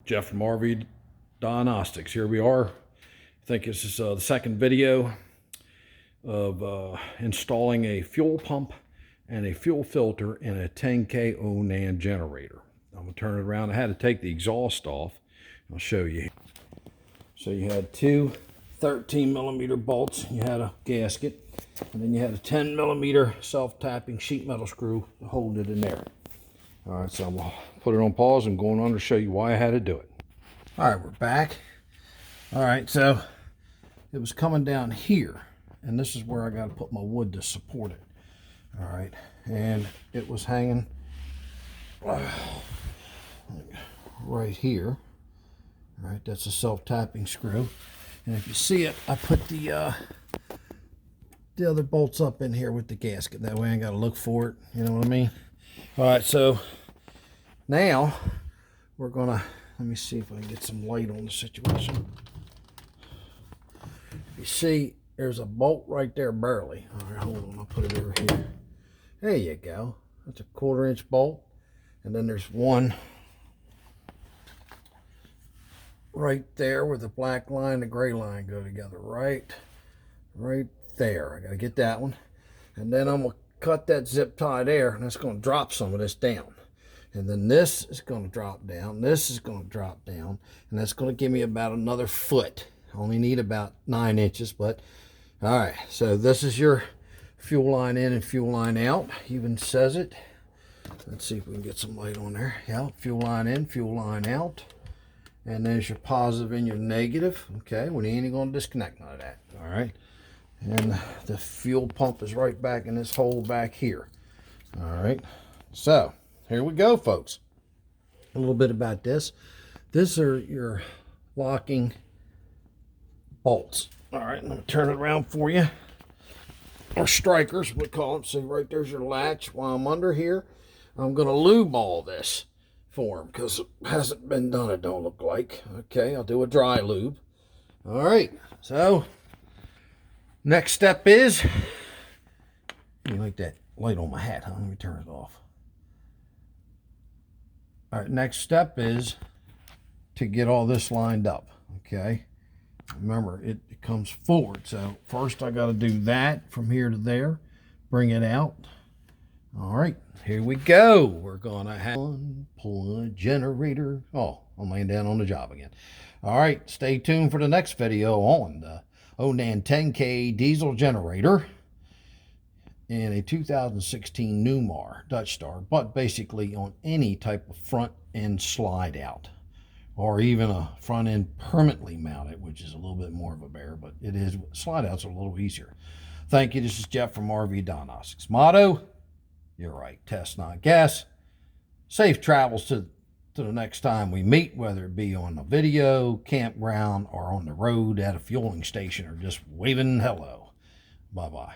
Jeff from RV Diagnostics. Here we are. I think this is the second video of installing a fuel pump and a fuel filter in a 10K onan generator. I'm going to turn it around. I had to take the exhaust off. I'll show you. So you had two 13mm bolts. You had a gasket. And then you had a 10mm self-tapping sheet metal screw to hold it in there. All right, so I'm going to put it on pause and going on to show you why I had to do it. All right, we're back. All right, so it was coming down here, and this is where I got to put my wood to support it. All right, and it was hanging right here. All right, that's a self-tapping screw. And if you see it, I put the other bolts up in here with the gasket. That way I ain't got to look for it. You know what I mean? All right, so now we're gonna, let me see if I can get some light on the situation. You see, there's a bolt right there, barely. All right, hold on, I'll put it over here. There you go. That's a 1/4-inch bolt. And then there's one right there where the black line and the gray line go together. Right there. I gotta get that one. And then I'm gonna cut that zip tie there, and that's gonna drop some of this down. And then this is gonna drop down, this is gonna drop down, and that's gonna give me about another foot. I only need about 9 inches, but all right. So this is your fuel line in and fuel line out. Even says it. Let's see if we can get some light on there. Yeah, fuel line in, fuel line out. And there's your positive and your negative. Okay, we ain't gonna disconnect none of that. All right. And the fuel pump is right back in this hole back here. All right, so here we go, folks. A little bit about this. These are your locking bolts. All right, I'm gonna turn it around for you. Or strikers, we call them. See, right there's your latch. While I'm under here, I'm gonna lube all this for them because it hasn't been done, it don't look like. Okay, I'll do a dry lube. All right, so next step is, you like that light on my hat, huh? Let me turn it off. All right, next step is to get all this lined up, okay? Remember, it comes forward. So first I got to do that from here to there, bring it out. All right, here we go. We're gonna have pull a generator. Oh, I'm laying down on the job again. All right, stay tuned for the next video on the onan 10K diesel generator in a 2016 Newmar Dutch Star, but basically on any type of front end slide out, or even a front end permanently mounted, which is a little bit more of a bear, but it is, slide outs are a little easier. Thank you. This is Jeff from RV Diagnostics. Motto, you're right, test not guess. Safe travels to the next time we meet, whether it be on a video, campground, or on the road at a fueling station, or just waving hello. Bye-bye.